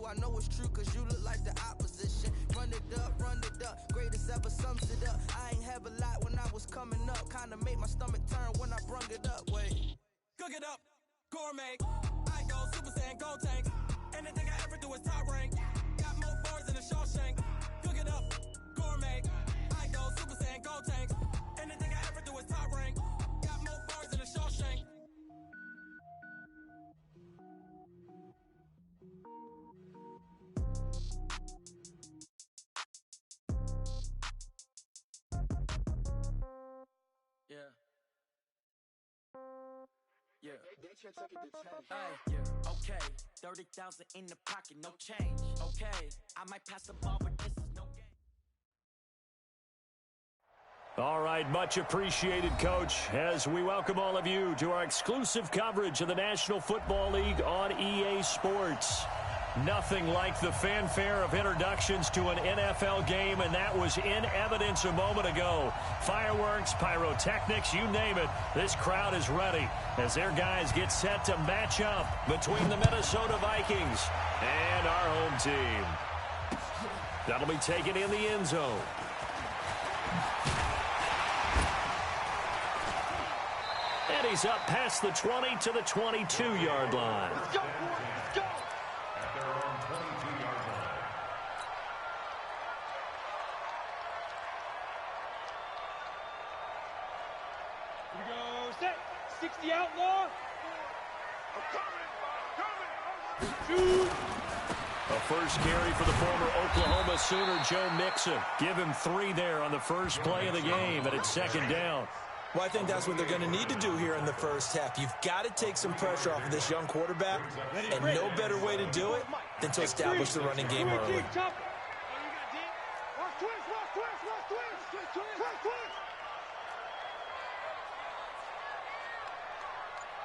I know it's true, cause you look like the opposition. Run it up, greatest ever sums it up. I ain't have a lot when I was coming up. Kinda made my stomach turn when I brung it up. Wait. Cook it up, gourmet. I go Super Saiyan, gold tank. Anything I ever do is top rank. Got more bars than a Shawshank. Cook it up, gourmet. I go Super Saiyan, gold tank. Anything I ever do is top rank. Got more bars than a Shawshank. Yeah. Yeah. Yeah. Okay. 30,000 in the pocket, no change. Okay. I might pass the ball, but this is no game. All right, much appreciated, Coach, as we welcome all of you to our exclusive coverage of the National Football League on EA Sports. Nothing like the fanfare of introductions to an NFL game, and that was in evidence a moment ago. Fireworks, pyrotechnics, you name it. This crowd is ready as their guys get set to match up between the Minnesota Vikings and our home team. That'll be taken in the end zone. And he's up past the 20 to the 22-yard line. Let's go, let's go. Here we go, set. 60 outlaw. Shoot. A first carry for the former Oklahoma Sooner, Joe Mixon. Give him 3 there on the first play of the game, and it's second down. Well, I think that's what they're going to need to do here in the first half. You've got to take some pressure off of this young quarterback, and no better way to do it than to establish the running game early.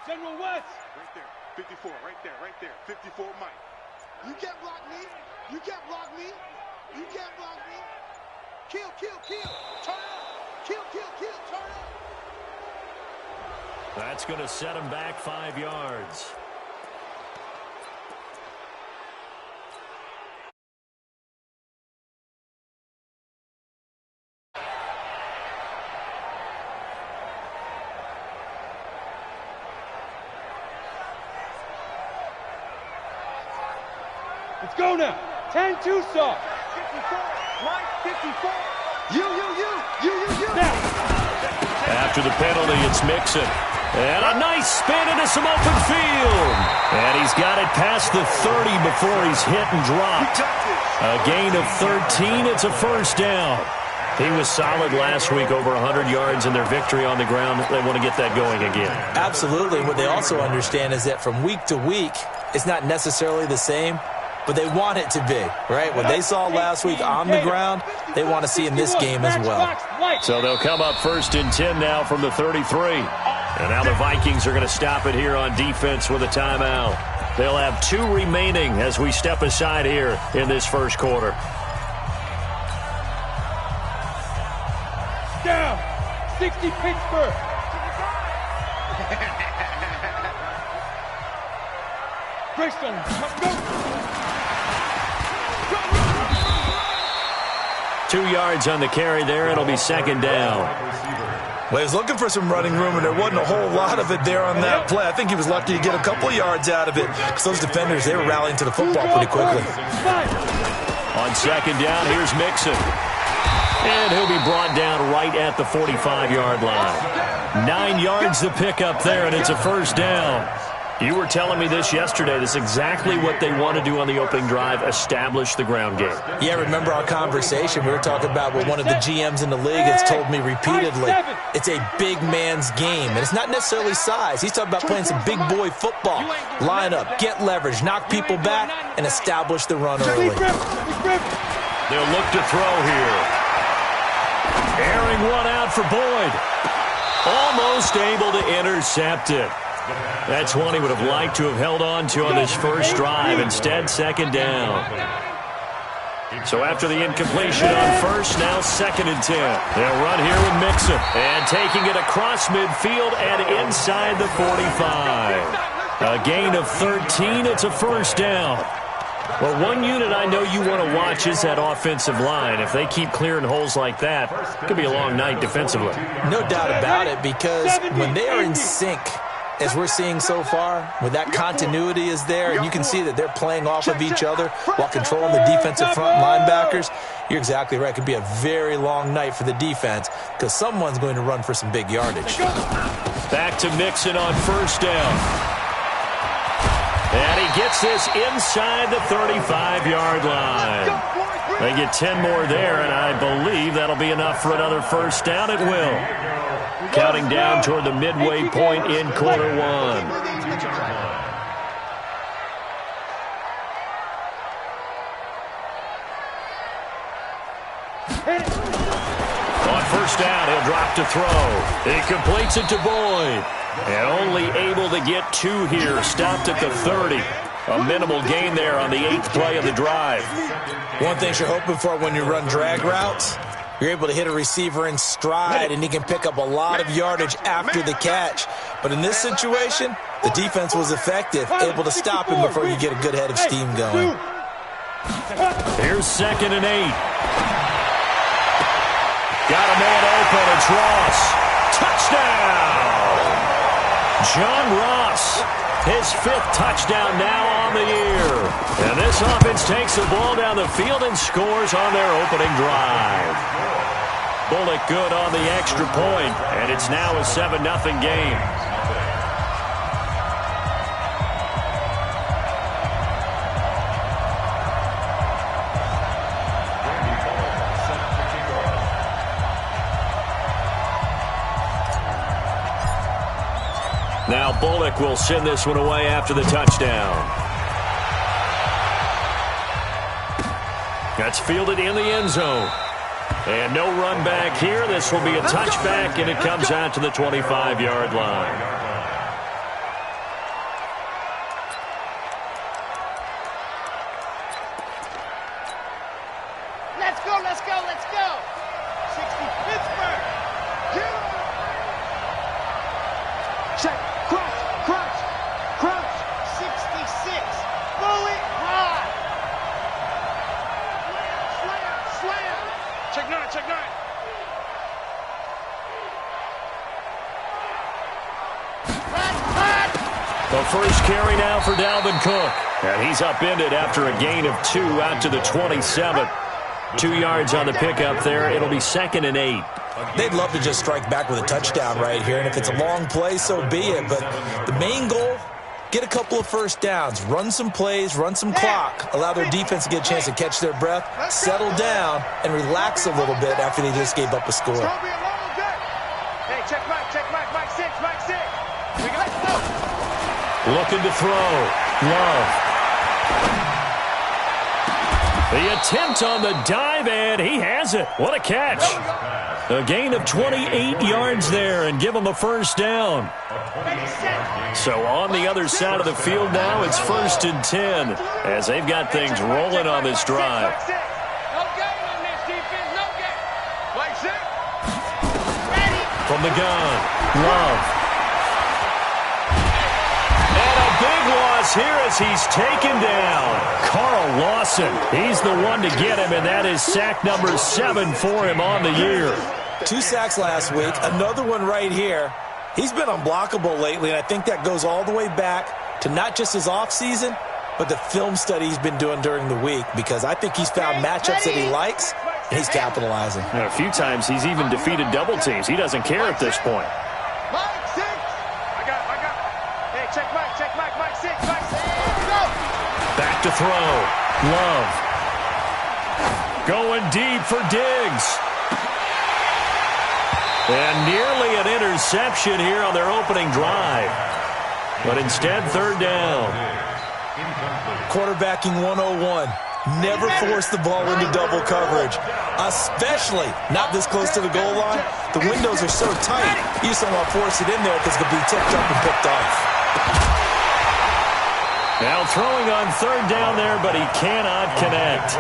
General West. Right there, 54, right there, 54 Mike. You can't block me. You can't block me. You can't block me. Kill, kill, kill. Turn up. Kill, kill, kill. Turn up. That's going to set him back 5 yards. Let's go now. 10-2 saw. 54. Mike, 54. You. After the penalty, it's Mixon. And a nice spin into some open field. And he's got it past the 30 before he's hit and dropped. A gain of 13. It's a first down. He was solid last week, over 100 yards in their victory on the ground. They want to get that going again. Absolutely. What they also understand is that from week to week, it's not necessarily the same, but they want it to be, right? What they saw last week on the ground, they want to see in this game as well. So they'll come up first and 10 now from the 33. And now the Vikings are going to stop it here on defense with a timeout. They'll have 2 remaining as we step aside here in this first quarter. Down. 60 Pittsburgh. Greystone. Let's go. 2 yards on the carry there. It'll be second down. Well, he was looking for some running room, and there wasn't a whole lot of it there on that play. I think he was lucky to get a couple of yards out of it because those defenders, they were rallying to the football pretty quickly. On second down, here's Mixon. And he'll be brought down right at the 45-yard line. 9 yards to pick up there, and it's a first down. You were telling me this yesterday. This is exactly what they want to do on the opening drive, establish the ground game. Yeah, remember our conversation. We were talking about what one of the GMs in the league has told me repeatedly. It's a big man's game, and it's not necessarily size. He's talking about playing some big boy football. Line up, get leverage, knock people back, and establish the run early. They'll look to throw here. Airing one out for Boyd. Almost able to intercept it. That's one he would have liked to have held on to on this first drive. Instead, second down. So after the incompletion on first, now second and 10. They'll run here with Mixon. And taking it across midfield and inside the 45. A gain of 13. It's a first down. Well, one unit I know you want to watch is that offensive line. If they keep clearing holes like that, it could be a long night defensively. No doubt about it, because when they are in sync, as we're seeing so far, when that continuity is there, and you can see that they're playing off of each other while controlling the defensive front linebackers, you're exactly right. It could be a very long night for the defense because someone's going to run for some big yardage. Back to Mixon on first down. And he gets this inside the 35-yard line. They get 10 more there, and I believe that'll be enough for another first down. It will. Counting down toward the midway point in quarter one. On first down, he'll drop to throw. He completes it to Boyd. And only able to get 2 here. Stopped at the 30. A minimal gain there on the 8th play of the drive. One thing you're hoping for when you run drag routes, you're able to hit a receiver in stride, and he can pick up a lot of yardage after the catch. But in this situation, the defense was effective, able to stop him before you get a good head of steam going. Here's 2nd and 8. Got a man open. It's Ross. Touchdown! John Ross. His 5th touchdown now on the year. And this offense takes the ball down the field and scores on their opening drive. Bullock good on the extra point, and it's now a 7-0 game. Now Bullock will send this one away after the touchdown. That's fielded in the end zone. And no run back here. This will be a touchback, and it comes out to the 25-yard line. Let's go, let's go, let's go. 60 Pittsburgh. Check. Crunch, crunch, crunch. 66. Bullet high. Slam, slam. Check 9, check 9. The first carry now for Dalvin Cook. And he's upended after a gain of 2 out to the 27. 2 yards on the pickup there. It'll be 2nd and 8. They'd love to just strike back with a touchdown right here, and if it's a long play, so be it. But the main goal, get a couple of first downs, run some plays, run some clock, allow their defense to get a chance to catch their breath, settle down, and relax a little bit after they just gave up a score. Hey, check Mike 6, Mike 6. Let's go. Looking to throw. Love. The attempt on the dive, and he has it. What a catch. A gain of 28 yards there, and give him a first down. So on the other side of the field now, it's 1st and 10, as they've got things rolling on this drive. No gain on this defense, no gain. Mike 6. From the gun, Love. And a big loss here as he's taken down. Carl Lawson, he's the one to get him, and that is sack number 7 for him on the year. 2 sacks last week, another one right here. He's been unblockable lately, and I think that goes all the way back to not just his offseason, but the film study he's been doing during the week, because I think he's found matchups that he likes, and he's capitalizing. And a few times he's even defeated double teams. He doesn't care at this point. Mike 6. I got it. Hey, check Mike 6, Mike 6. Go. Back to throw. Love. Going deep for Diggs. And nearly an interception here on their opening drive. But instead, 3rd down. Quarterbacking 101. Never force the ball into double coverage, especially not this close to the goal line. The windows are so tight, you just don't want to force it in there because it could be tipped up and picked off. Now throwing on 3rd down there, but he cannot connect.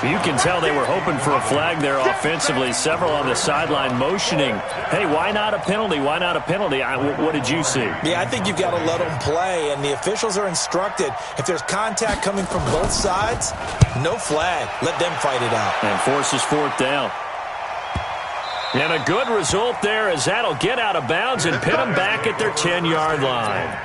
You can tell they were hoping for a flag there offensively. Several on the sideline motioning, hey, why not a penalty? Why not a penalty? What did you see? Yeah, I think you've got to let them play, and the officials are instructed, if there's contact coming from both sides, no flag. Let them fight it out. And forces fourth down. And a good result there as that'll get out of bounds and pin them back at their 10-yard line.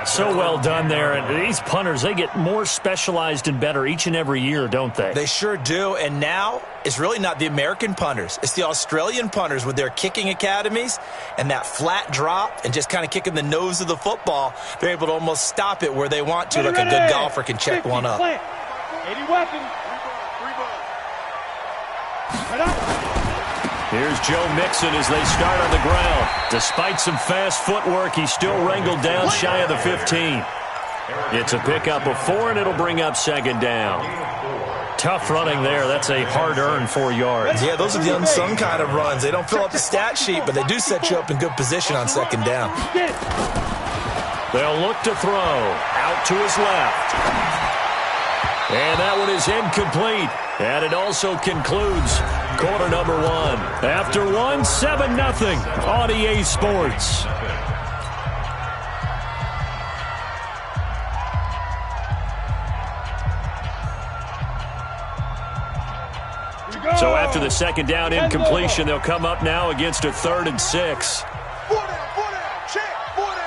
So well done there. And these punters, they get more specialized and better each and every year, don't they? They sure do. And now it's really not the American punters. It's the Australian punters with their kicking academies and that flat drop and just kind of kicking the nose of the football. They're able to almost stop it where they want to, like a good golfer can check one up. 80 weapons. Here's Joe Mixon as they start on the ground. Despite some fast footwork, he's still wrangled down shy of the 15. It's a pickup of 4, and it'll bring up second down. Tough running there. That's a hard-earned 4 yards. Yeah, those are the unsung kind of runs. They don't fill up the stat sheet, but they do set you up in good position on second down. They'll look to throw. Out to his left. And that one is incomplete. And it also concludes quarter number 1. After 1, 7-0 on EA Sports. So after the second down incompletion, they'll come up now against a 3rd and 6. 4 down, check, 4 down.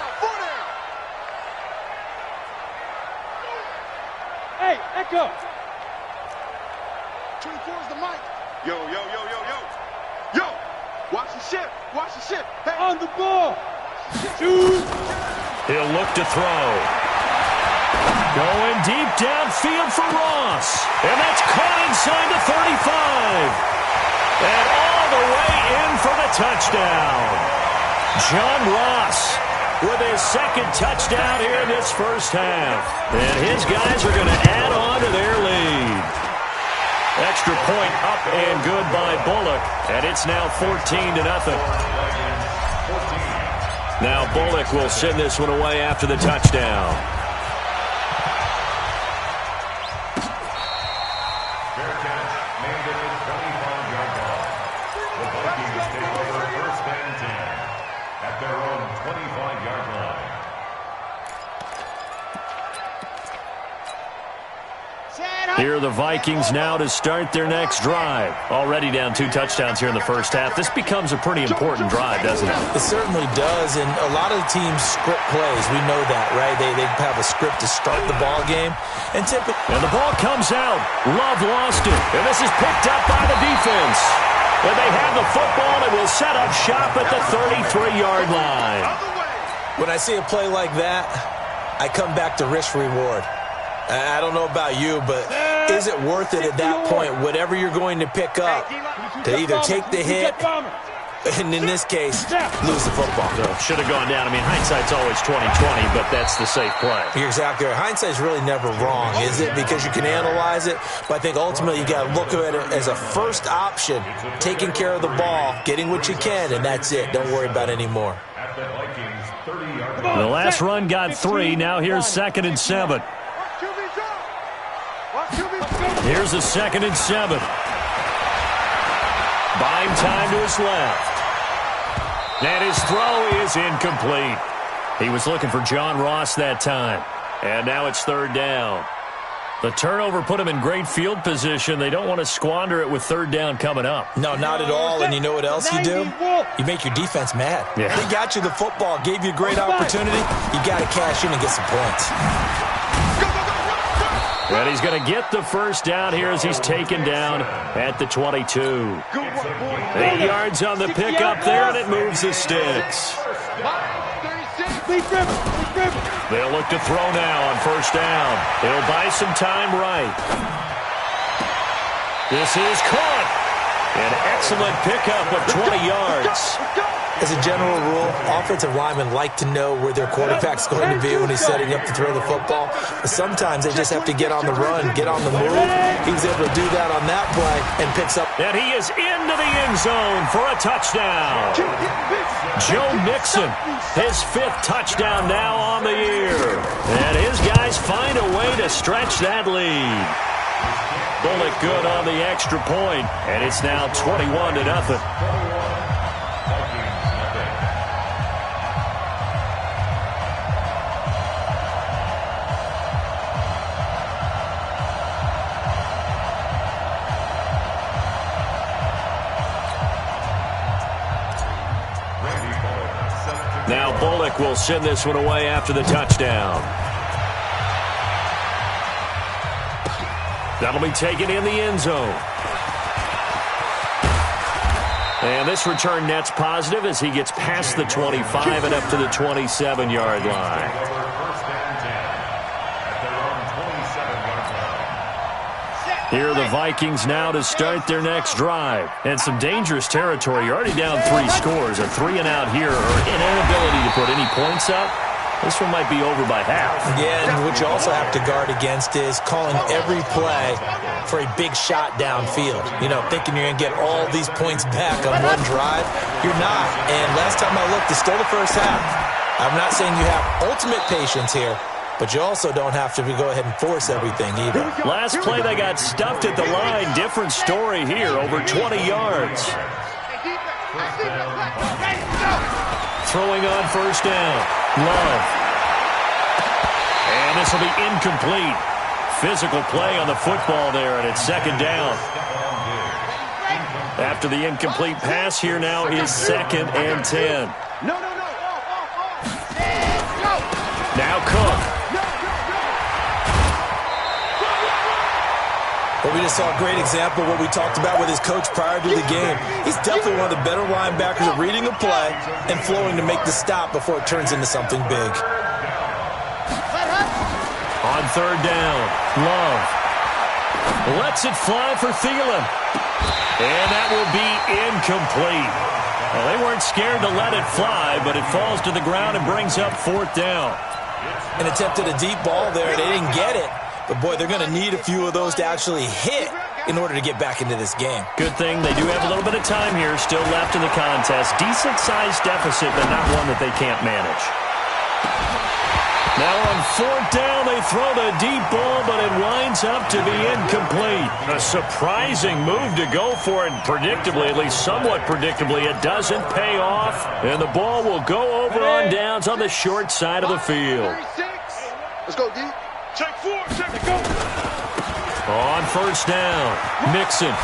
Hey, Echo. 24 is the mic. Yo. Watch the ship. Hey. On the ball. Shoot. He'll look to throw. Going deep downfield for Ross. And that's caught inside the 35. And all the way in for the touchdown. John Ross with his second touchdown here in this first half. And his guys are going to add on to their lead. Extra point up and good by Bullock. And it's now 14-0. Now Bullock will send this one away after the touchdown. Here are the Vikings now to start their next drive. Already down 2 touchdowns here in the first half. This becomes a pretty important drive, doesn't it? It certainly does, and a lot of the teams script plays. We know that, right? They have a script to start the ball game. And the ball comes out. Love lost it. And this is picked up by the defense. And they have the football and will set up shop at the 33-yard line. When I see a play like that, I come back to risk-reward. I don't know about you, but is it worth it at that point, whatever you're going to pick up, to either take the hit, and in this case, lose the football? Should have gone down. I mean, hindsight's always 20/20, but that's the safe play. You're exactly right. Hindsight's really never wrong, is it? Because you can analyze it, but I think ultimately you got to look at it as a first option, taking care of the ball, getting what you can, and that's it. Don't worry about any more. The last run got 3. Now here's 2nd and 7. Here's a 2nd and 7. Buying time to his left. And his throw is incomplete. He was looking for John Ross that time. And now it's 3rd down. The turnover put him in great field position. They don't want to squander it with 3rd down coming up. No, not at all. And you know what else you do? You make your defense mad. Yeah. They got you the football, gave you a great opportunity. You got to cash in and get some points. And he's going to get the first down here as he's taken down at the 22. 8 yards on the pickup there, and it moves the sticks. They'll look to throw now on 1st down. He'll buy some time right. This is caught. An excellent pickup of 20 yards. As a general rule, offensive linemen like to know where their quarterback's going to be when he's setting up to throw the football. But sometimes they just have to get on the run, get on the move. He was able to do that on that play and picks up. And he is into the end zone for a touchdown. Joe Mixon, his 5th touchdown now on the year. And his guys find a way to stretch that lead. Bullock good on the extra point, and it's now 21-0. Now Bullock will send this one away after the touchdown. That'll be taken in the end zone. And this return net's positive as he gets past the 25 and up to the 27-yard line. Here are the Vikings now to start their next drive. And some dangerous territory. You're already down 3 scores. A 3-and-out here or an inability to put any points up. This one might be over by half. Yeah, and what you also have to guard against is calling every play for a big shot downfield. You know, thinking you're going to get all these points back on one drive. You're not. And last time I looked, it's still the first half. I'm not saying you have ultimate patience here, but you also don't have to go ahead and force everything either. Last play, they got stuffed at the line. Different story here, over 20 yards. Throwing on first down. Love. And this will be incomplete. Physical play on the football there, and it's second down. After the incomplete pass, here now is 2nd and 10. Now Cook. Well, we just saw a great example of what we talked about with his coach prior to the game. He's definitely one of the better linebackers at reading a play and flowing to make the stop before it turns into something big. On third down, Love lets it fly for Thielen. And that will be incomplete. Well, they weren't scared to let it fly, but it falls to the ground and brings up 4th down. And attempted a deep ball there. They didn't get it. But, boy, they're going to need a few of those to actually hit in order to get back into this game. Good thing they do have a little bit of time here still left in the contest. Decent-sized deficit, but not one that they can't manage. Now on 4th down, they throw the deep ball, but it winds up to be incomplete. A surprising move to go for it. Predictably, at least somewhat predictably, it doesn't pay off. And the ball will go over on downs on the short side of the field. Let's go, D. Check 4, check it, go. On first down, Mixon.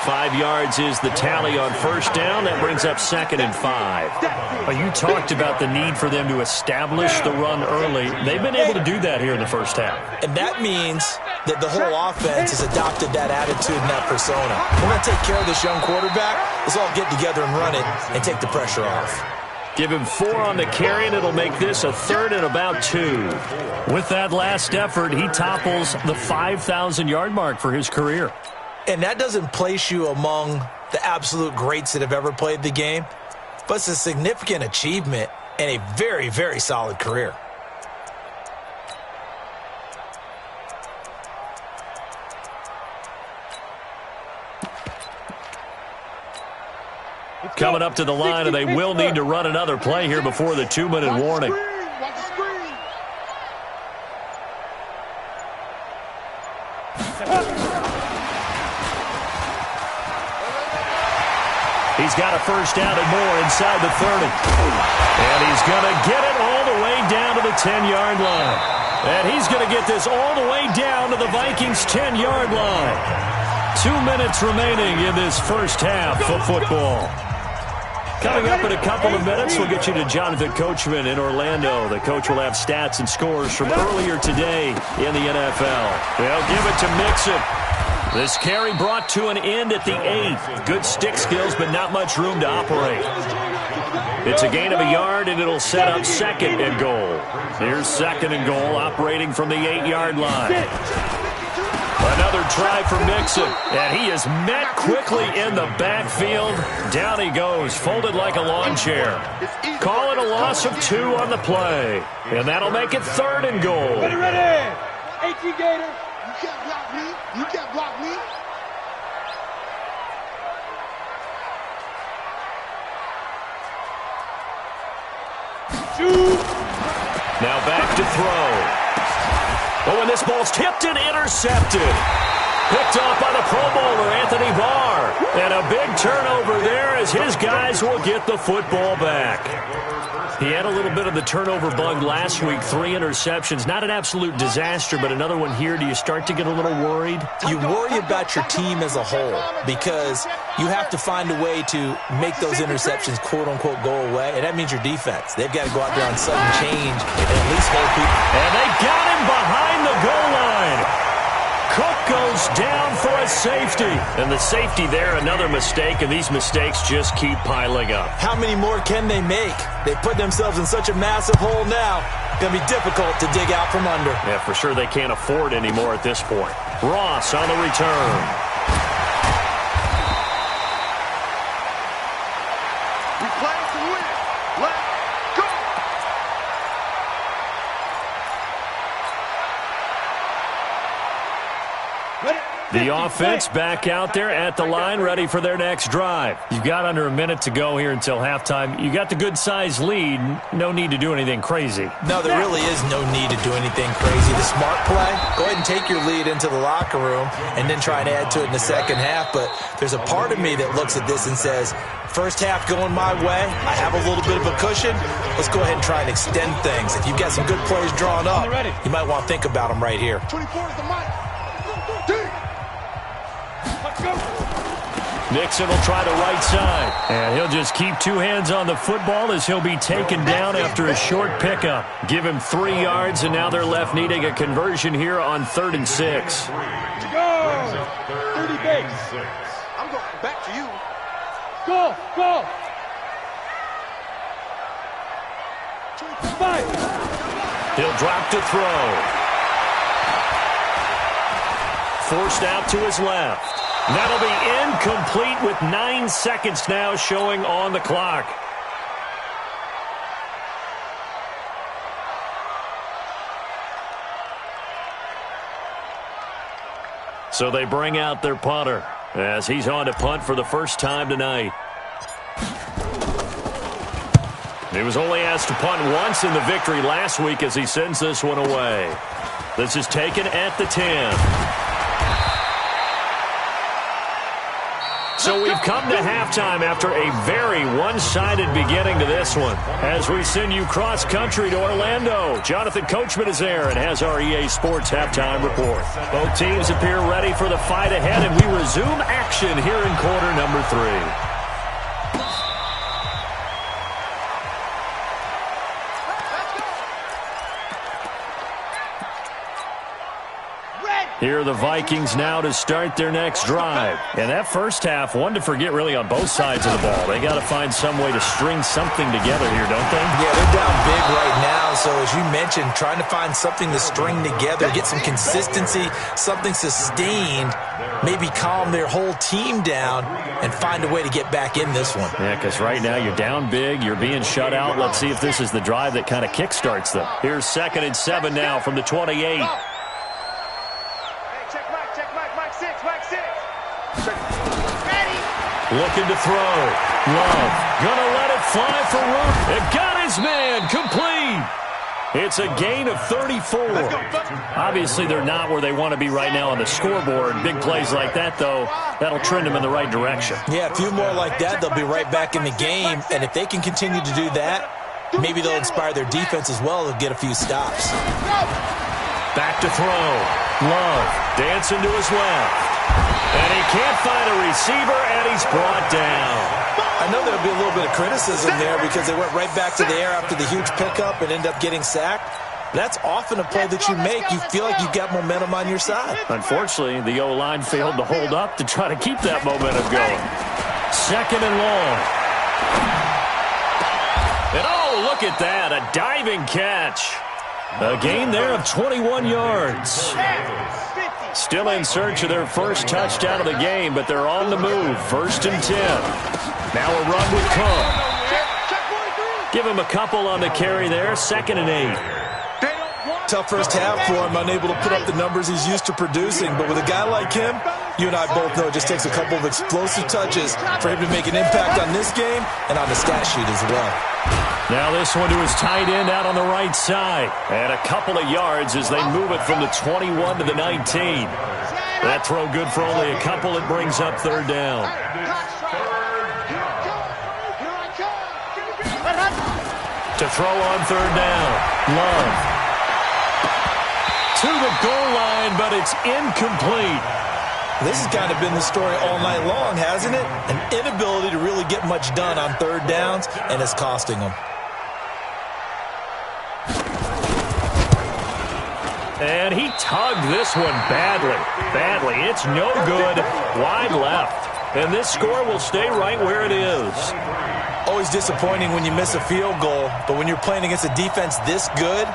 5 yards is the tally on first down. That brings up 2nd and 5. You talked about the need for them to establish the run early. They've been able to do that here in the first half. And that means that the whole offense has adopted that attitude and that persona. We're going to take care of this young quarterback. Let's all get together and run it and take the pressure off. Give him 4 on the carry, and it'll make this a 3rd and about 2. With that last effort, he topples the 5,000-yard mark for his career. And that doesn't place you among the absolute greats that have ever played the game, but it's a significant achievement and a very, very solid career. Coming up to the line, and they will need to run another play here before the 2-minute warning. He's got a first down and more inside the 30. And he's going to get it all the way down to the 10-yard line. And he's going to get this all the way down to the Vikings' 10-yard line. 2 minutes remaining in this first half of football. Coming up in a couple of minutes, we'll get you to Jonathan Coachman in Orlando. The coach will have stats and scores from earlier today in the NFL. They'll give it to Mixon. This carry brought to an end at the 8. Good stick skills, but not much room to operate. It's a gain of a yard, and it'll set up 2nd and goal. Here's 2nd and goal, operating from the 8-yard line. Another try for Mixon, and he is met quickly in the backfield. Down he goes, folded like a lawn chair. Call it a loss of 2 on the play, and that'll make it 3rd and goal. Ready. 18 Gator. You can't block me. You can't block me. Shoot. Now back to throw. Oh, and this ball's tipped and intercepted. Picked off by the Pro Bowler, Anthony Barr. And a big turnover there as his guys will get the football back. He had a little bit of the turnover bug last week, 3 interceptions. Not an absolute disaster, but another one here. Do you start to get a little worried? You worry about your team as a whole because you have to find a way to make those interceptions, quote-unquote, go away, and that means your defense. They've got to go out there on sudden change and at least hold people. And they got him behind the goal line. Cook goes down for a safety. And the safety there, another mistake, and these mistakes just keep piling up. How many more can they make? They put themselves in such a massive hole now. Going to be difficult to dig out from under. Yeah, for sure they can't afford anymore at this point. Ross on the return. We play to win. Let's go. The offense back out there at the line, ready for their next drive. You've got under a minute to go here until halftime. You got the good-sized lead. No need to do anything crazy. No, there really is no need to do anything crazy. The smart play, go ahead and take your lead into the locker room and then try and add to it in the second half. But there's a part of me that looks at this and says, first half going my way, I have a little bit of a cushion. Let's go ahead and try and extend things. If you've got some good plays drawn up, you might want to think about them right here. 24 is the mic. Nixon will try the right side. And he'll just keep 2 hands on the football as he'll be taken down after a short pickup. Give him 3 yards, and now they're left needing a conversion here on 3rd and 6. To go! 30 base. I'm going back to you. Go! Go! 5. He'll drop to throw. Forced out to his left. That'll be incomplete with 9 seconds now showing on the clock. So they bring out their punter as he's on to punt for the first time tonight. He was only asked to punt once in the victory last week as he sends this one away. This is taken at the 10. So we've come to halftime after a very one-sided beginning to this one. As we send you cross-country to Orlando, Jonathan Coachman is there and has our EA Sports halftime report. Both teams appear ready for the fight ahead, and we resume action here in quarter number 3. Here are the Vikings now to start their next drive. And that first half, one to forget really on both sides of the ball. They got to find some way to string something together here, don't they? Yeah, they're down big right now. So as you mentioned, trying to find something to string together, get some consistency, something sustained, maybe calm their whole team down and find a way to get back in this one. Yeah, because right now you're down big, you're being shut out. Let's see if this is the drive that kind of kickstarts them. Here's 2nd and 7 now from the 28. Looking to throw. Love. Gonna let it fly for room. It got his man. Complete. It's a gain of 34. Obviously, they're not where they want to be right now on the scoreboard. Big plays like that, though, that'll trend them in the right direction. Yeah, a few more like that, they'll be right back in the game. And if they can continue to do that, maybe they'll inspire their defense as well to get a few stops. Back to throw. Love dancing to his left. And he can't find a receiver, and he's brought down. I know there'll be a little bit of criticism there because they went right back to the air after the huge pickup and end up getting sacked. That's often a play that you make. You feel like you've got momentum on your side. Unfortunately, the O-line failed to hold up to try to keep that momentum going. 2nd and long. And oh, look at that, a diving catch. A gain there of 21 yards. Still in search of their first touchdown of the game, but they're on the move. 1st and 10. Now a run with Cook. Give him a couple on the carry there. 2nd and 8. Tough first half for him, unable to put up the numbers he's used to producing. But with a guy like him, you and I both know it just takes a couple of explosive touches for him to make an impact on this game and on the stat sheet as well. Now this one to his tight end out on the right side. And a couple of yards as they move it from the 21 to the 19. That throw good for only a couple. It brings up third down. To throw on third down. Love. To the goal line, but it's incomplete. This has kind of been the story all night long, hasn't it? An inability to really get much done on third downs, and it's costing them. And he tugged this one badly. Badly. It's no good. Wide left. And this score will stay right where it is. Always disappointing when you miss a field goal, but when you're playing against a defense this good,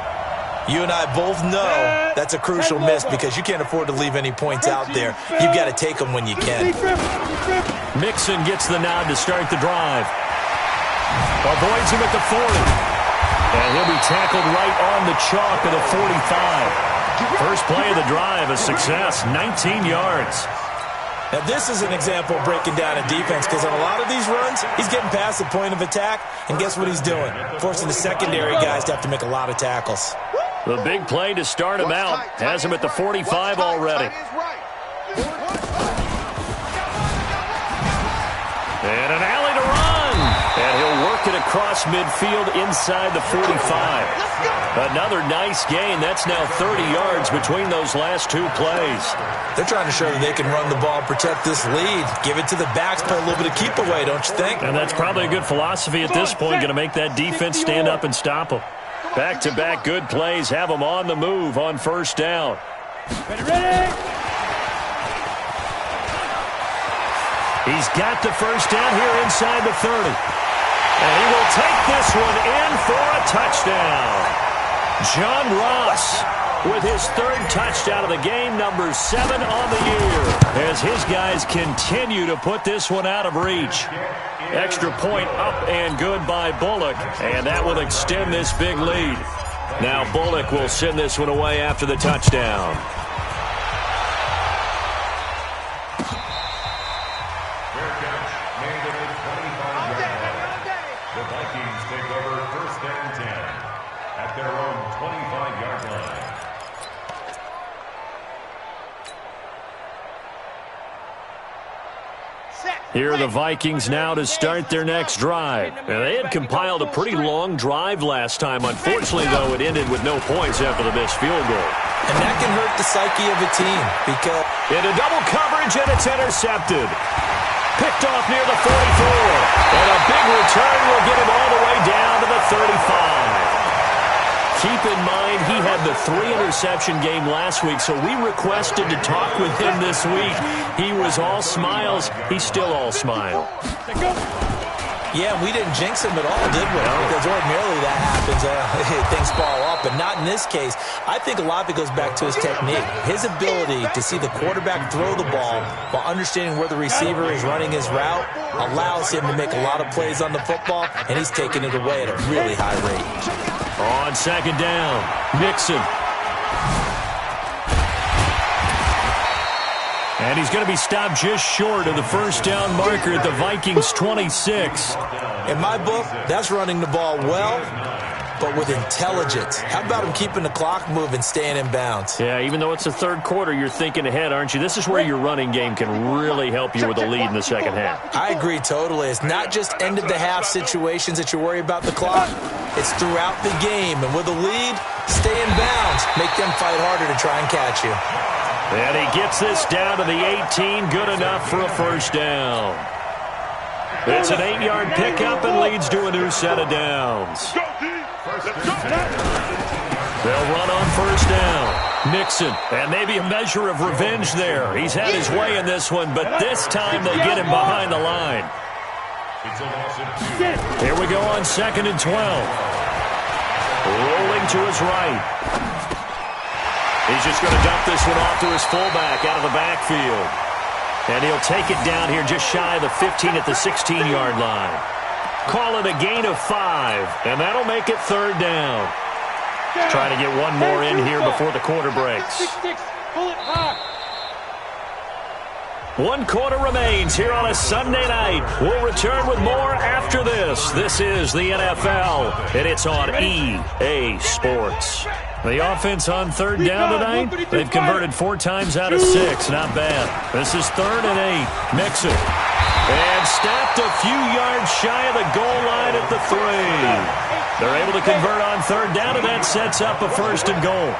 you and I both know that's a crucial miss because you can't afford to leave any points out there. You've got to take them when you can. Mixon gets the nod to start the drive. Avoids him at the 40. And he'll be tackled right on the chalk of the 45. First play of the drive, a success, 19 yards. Now, this is an example of breaking down a defense because on a lot of these runs, he's getting past the point of attack, and guess what he's doing? Forcing the secondary guys to have to make a lot of tackles. The big play to start him out has him at the 45 already. And an alley to run. And he'll work it across midfield inside the 45. Another nice gain. That's now 30 yards between those last two plays. They're trying to show that they can run the ball, protect this lead, give it to the backs, play a little bit of keep away, don't you think? And that's probably a good philosophy at this point, going to make that defense stand up and stop them. Back-to-back good plays have them on the move on first down. Ready. He's got the first down here inside the 30. And he will take this one in for a touchdown. John Ross with his third touchdown of the game, number 7 on the year, as his guys continue to put this one out of reach. Extra point up and good by Bullock, and that will extend this big lead. Now Bullock will send this one away after the touchdown. The Vikings take over first and 10 at their own 25-yard line. Here are the Vikings now to start their next drive. Now, they had compiled a pretty long drive last time. Unfortunately, though, it ended with no points after the missed field goal. And that can hurt the psyche of a team because into double coverage, and it's intercepted. Picked off near the 44. And a big return will get him all the way down to the 35. Keep in mind, he had the 3-interception game last week, so we requested to talk with him this week. He was all smiles. He's still all smile. yeah, we didn't jinx him at all, did we? No. Because ordinarily that happens. Things fall off, but not in this case. I think a lot of it goes back to his technique. His ability to see the quarterback throw the ball while understanding where the receiver is running his route allows him to make a lot of plays on the football, and he's taking it away at a really high rate. On second down, Mixon. And he's going to be stopped just short of the first down marker at the Vikings' 26. In my book, that's running the ball well, but with intelligence. How about him keeping the clock moving, staying in bounds? Yeah, even though it's the third quarter, you're thinking ahead, aren't you? This is where your running game can really help you with a lead in the second half. I agree totally. It's not just end-of-the-half situations that you worry about the clock. It's throughout the game. And with a lead, stay in bounds. Make them fight harder to try and catch you. And he gets this down to the 18. Good enough for a first down. It's an 8-yard pickup and leads to a new set of downs. They'll run on first down. Mixon, and maybe a measure of revenge there. He's had his way in this one, but this time they get him behind the line. Here we go on 2nd and 12. Rolling to his right. He's just going to dump this one off to his fullback out of the backfield. And he'll take it down here just shy of the 15 at the 16-yard line. Call it a gain of 5, and that'll make it third down. Trying to get one more in here before the quarter breaks. 1 quarter remains here on a Sunday night. We'll return with more after this. This is the NFL, and it's on EA Sports. The offense on 3rd down tonight, they've converted 4 times out of 6. Not bad. This is 3rd and 8. Mixon. And stopped a few yards shy of the goal line at the 3. They're able to convert on 3rd down, and that sets up a 1st and goal.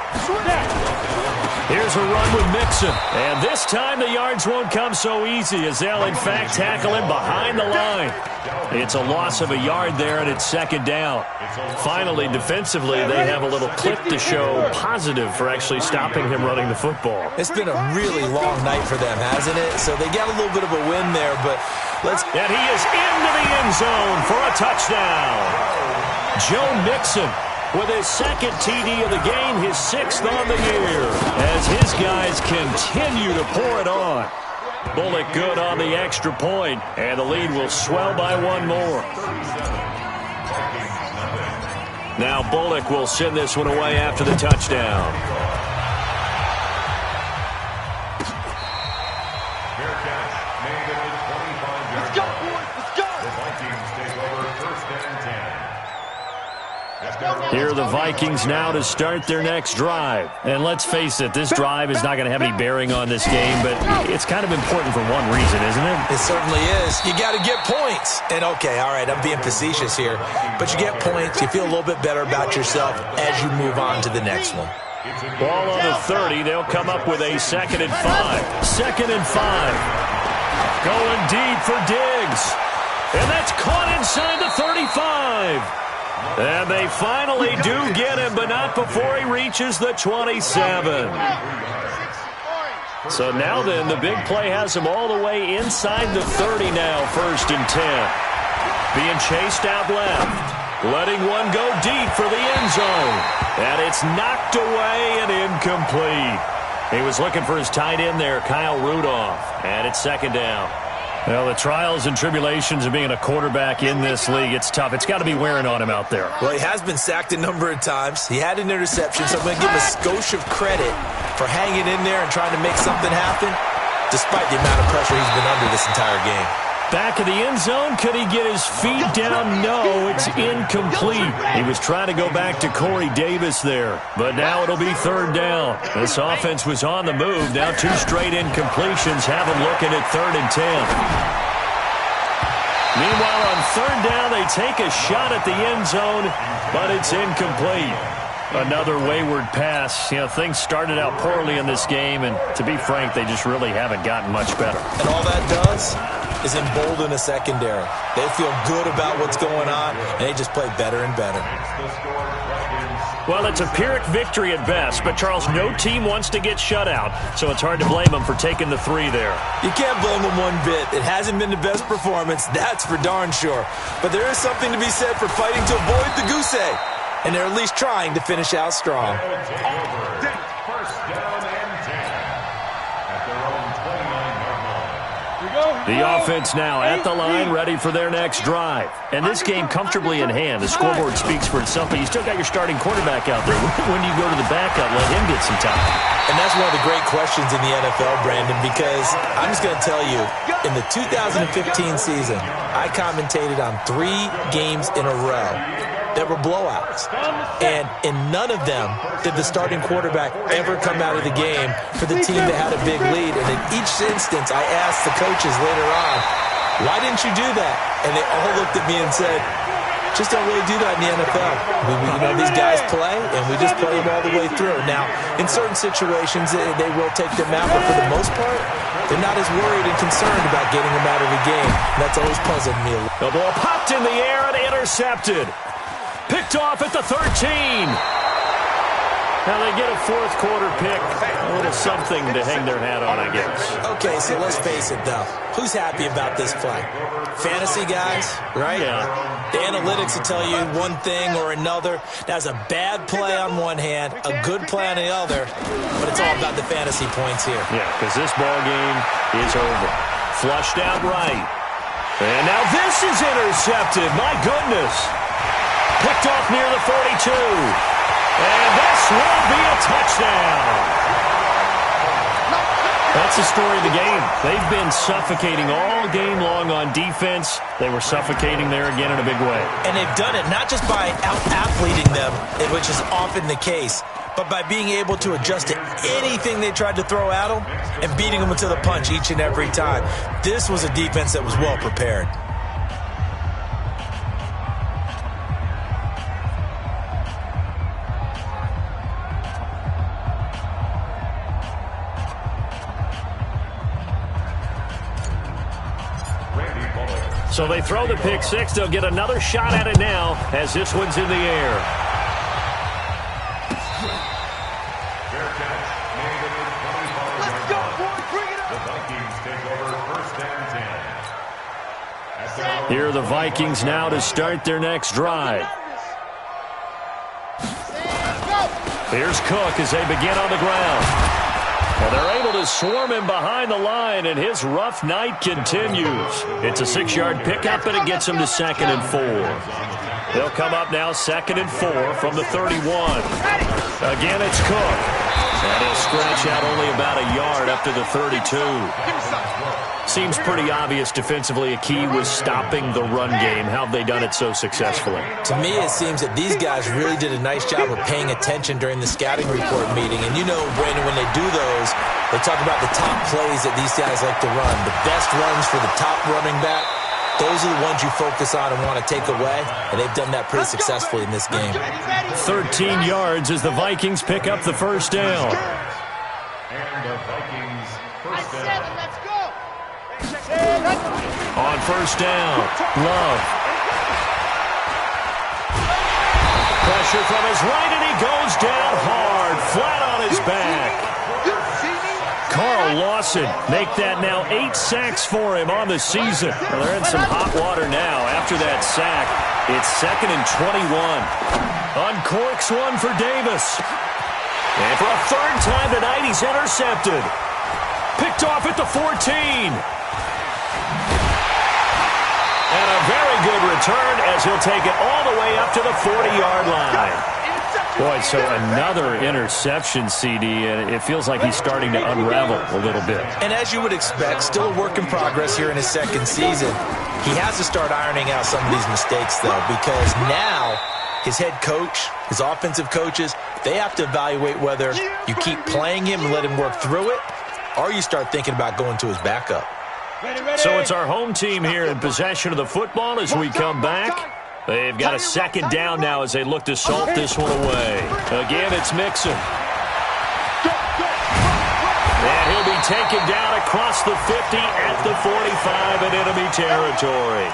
Here's a run with Mixon. And this time the yards won't come so easy as they'll, in fact, tackle him behind the line. It's a loss of a yard there, and it's 2nd down. Finally, defensively, they have a little clip to show positive for actually stopping him running the football. It's been a really long night for them, hasn't it? So they got a little bit of a win there, but let's... And he is into the end zone for a touchdown. Joe Mixon with his 2nd TD of the game, his 6th on the year, as his guys continue to pour it on. Bullock good on the extra point, and the lead will swell by 1 more. Now Bullock will send this one away after the touchdown. Fair catch made at the 25-yard line. Let's go, boys. Let's go. The Vikings take over 1st and 10. Here are the Vikings now to start their next drive. And let's face it, this drive is not going to have any bearing on this game, but it's kind of important for one reason, isn't it? It certainly is. You got to get points. And, okay, all right, I'm being facetious here, but you get points, you feel a little bit better about yourself as you move on to the next one. Ball on the 30. They'll come up with a 2nd and 5. 2nd and 5. Going deep for Diggs. And that's caught inside the 35. And they finally do get him, but not before he reaches the 27. So now then, the big play has him all the way inside the 30 now, 1st and 10. Being chased out left. Letting one go deep for the end zone. And it's knocked away and incomplete. He was looking for his tight end there, Kyle Rudolph. And it's 2nd down. Well, the trials and tribulations of being a quarterback in this league, it's tough. It's got to be wearing on him out there. Well, he has been sacked a number of times. He had an interception, so I'm going to give him a skosh of credit for hanging in there and trying to make something happen, despite the amount of pressure he's been under this entire game. Back of the end zone, could he get his feet down? No, it's incomplete. He was trying to go back to Corey Davis there, but now it'll be 3rd down. This offense was on the move. Now 2 straight incompletions have him looking at 3rd and 10. Meanwhile, on 3rd down, they take a shot at the end zone, but it's incomplete. Another wayward pass. You know, things started out poorly in this game, and to be frank, they just really haven't gotten much better. And all that does is embolden a secondary. They feel good about what's going on, and they just play better and better. Well, it's a Pyrrhic victory at best, but, Charles, no team wants to get shut out, so it's hard to blame them for taking the 3 there. You can't blame them one bit. It hasn't been the best performance, that's for darn sure. But there is something to be said for fighting to avoid the goose egg, and they're at least trying to finish out strong. 1st down and 10 at their own 29-yard line. The offense now at the line, ready for their next drive. And this game comfortably in hand. The scoreboard speaks for itself, but you still got your starting quarterback out there. When do you go to the backup, let him get some time? And that's one of the great questions in the NFL, Brandon, because I'm just going to tell you, in the 2015 season, I commentated on 3 games in a row that were blowouts. And in none of them did the starting quarterback ever come out of the game for the team that had a big lead. And in each instance, I asked the coaches later on, why didn't you do that? And they all looked at me and said, just don't really do that in the NFL. These guys play, and we just play them all the way through. Now, in certain situations, they will take them out, but for the most part, they're not as worried and concerned about getting them out of the game. And that's always puzzled me a little. The ball popped in the air and intercepted. Picked off at the 13. Now they get a 4th quarter pick. A little something to hang their hat on, I guess. Okay, so let's face it, though. Who's happy about this play? Fantasy guys, right? Yeah. The analytics will tell you one thing or another. That's a bad play on one hand, a good play on the other, but it's all about the fantasy points here. Yeah, because this ball game is over. Flushed out right. And now this is intercepted. My goodness. Picked off near the 42. And this will be a touchdown. That's the story of the game. They've been suffocating all game long on defense. They were suffocating there again in a big way. And they've done it not just by out-athleting them, which is often the case, but by being able to adjust to anything they tried to throw at them and beating them to the punch each and every time. This was a defense that was well prepared. So they throw the pick six. They'll get another shot at it now as this one's in the air. Let's go, boys. Bring it up. The Vikings take over first and 10. Here are the Vikings now to start their next drive. Here's Cook as they begin on the ground. Well, they're able to swarm him behind the line, and his rough night continues. It's a 6-yard pickup, and it gets him to 2nd and 4. They'll come up now 2nd and 4 from the 31. Again, it's Cook. And he'll scratch out only about a yard up to the 32. Seems pretty obvious defensively a key was stopping the run game. How have they done it so successfully? To me, it seems that these guys really did a nice job of paying attention during the scouting report meeting. And you know, Brandon, when they do those, they talk about the top plays that these guys like to run. The best runs for the top running back, those are the ones you focus on and want to take away. And they've done that pretty successfully in this game. 13 yards as the Vikings pick up the first down. And the Vikings first down. Let's go. On first down, Love. Pressure from his right, and he goes down hard, flat on his back. Carl Lawson make that now 8 sacks for him on the season. Well, they're in some hot water now. After that sack, it's 2nd and 21. Uncorks one for Davis. And for a 3rd time tonight, he's intercepted. Picked off at the 14. And a very good return as he'll take it all the way up to the 40-yard line. Boy, so another interception, CD, and it feels like he's starting to unravel a little bit. And as you would expect, still a work in progress here in his 2nd season. He has to start ironing out some of these mistakes, though, because now his head coach, his offensive coaches, they have to evaluate whether you keep playing him and let him work through it, or you start thinking about going to his backup. So it's our home team here in possession of the football as we come back. They've got a 2nd down now as they look to salt this one away. Again, it's Mixon. And he'll be taken down across the 50 at the 45 in enemy territory.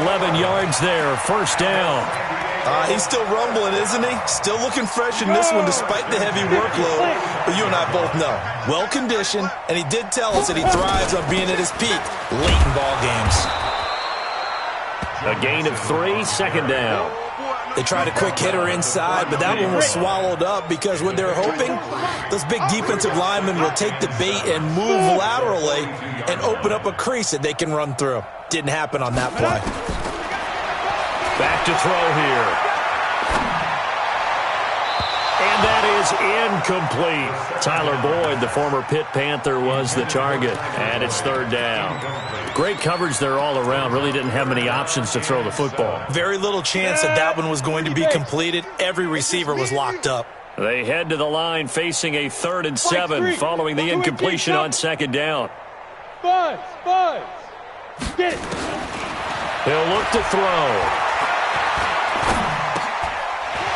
11 yards there, first down. He's still rumbling, isn't he? Still looking fresh in this one despite the heavy workload. But you and I both know, well-conditioned, and he did tell us that he thrives on being at his peak late in ball games. A gain of 3, 2nd down. They tried a quick hitter inside, but that one was swallowed up because what they're hoping, those big defensive linemen will take the bait and move laterally and open up a crease that they can run through. Didn't happen on that play. Back to throw here. And that is incomplete. Tyler Boyd, the former Pitt Panther, was the target. And it's 3rd down. Great coverage there all around. Really didn't have many options to throw the football. Very little chance that that one was going to be completed. Every receiver was locked up. They head to the line facing a 3rd and 7 following the incompletion on 2nd down. Buzz. Get it. He'll look to throw.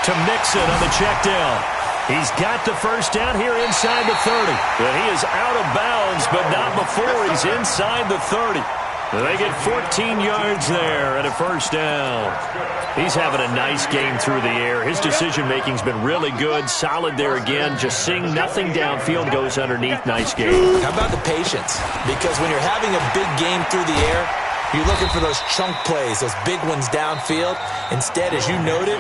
To Mixon on the check down. He's got the first down here inside the 30. But he is out of bounds, but not before he's inside the 30. They get 14 yards there and a first down. He's having a nice game through the air. His decision-making's been really good. Solid there again. Just seeing nothing downfield goes underneath. Nice game. How about the patience? Because when you're having a big game through the air, you're looking for those chunk plays, those big ones downfield. Instead, as you noted,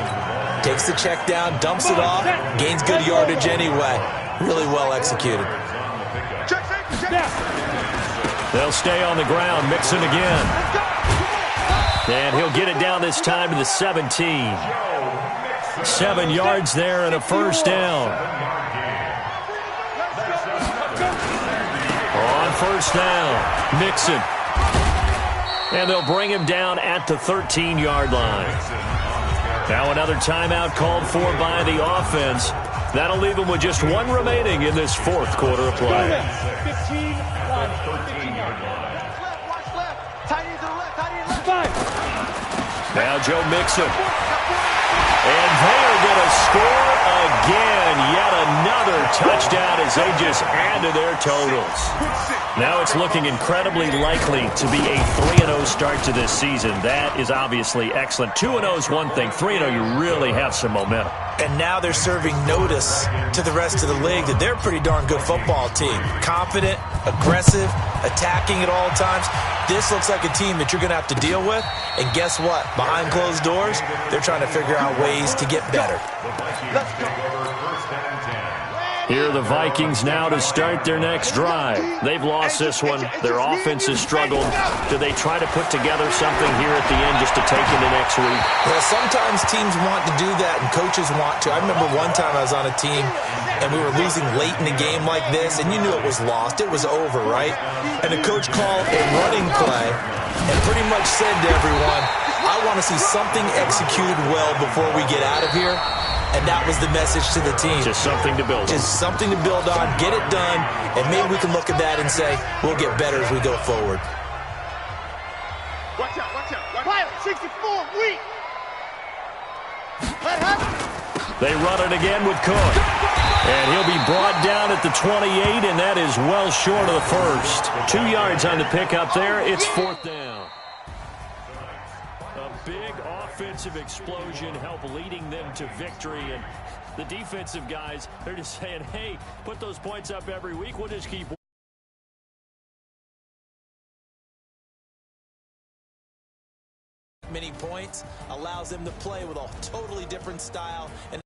takes the check down, dumps it off, gains good yardage anyway. Really well executed. They'll stay on the ground. Mixon again. And he'll get it down this time to the 17. 7 yards there and a first down. first down. Mixon. And they'll bring him down at the 13-yard line. Now another timeout called for by the offense. That'll leave them with just one remaining in this fourth quarter of play. 15, Now Joe Mixon. And they are going to score again. Yet another touchdown as they just add to their totals. Now it's looking incredibly likely to be a 3-0 start to this season. That is obviously excellent. 2-0 is one thing. 3-0, you really have some momentum. And now they're serving notice to the rest of the league that they're a pretty darn good football team. Confident, aggressive, attacking at all times. This looks like a team that you're going to have to deal with. And guess what? Behind closed doors, they're trying to figure out ways to get better. Here are the Vikings now to start their next drive. They've lost this one. Their offense has struggled. Do they try to put together something here at the end just to take into next week? Well, sometimes teams want to do that and coaches want to. I remember one time I was on a team and we were losing late in a game like this, and you knew it was lost. It was over, right? And the coach called a running play and pretty much said to everyone, I want to see something executed well before we get out of here. And that was the message to the team. Just something to build on. Just something to build on, get it done, and maybe we can look at that and say, we'll get better as we go forward. Watch out, watch out. Pilot, 64, weak. Let happen. They run it again with Cook. And he'll be brought down at the 28, and that is well short of the first. 2 yards on the pickup there. It's fourth down. A big offensive explosion help leading them to victory. And the defensive guys, they're just saying, hey, put those points up every week. We'll just keep many points allows them to play with a totally different style. And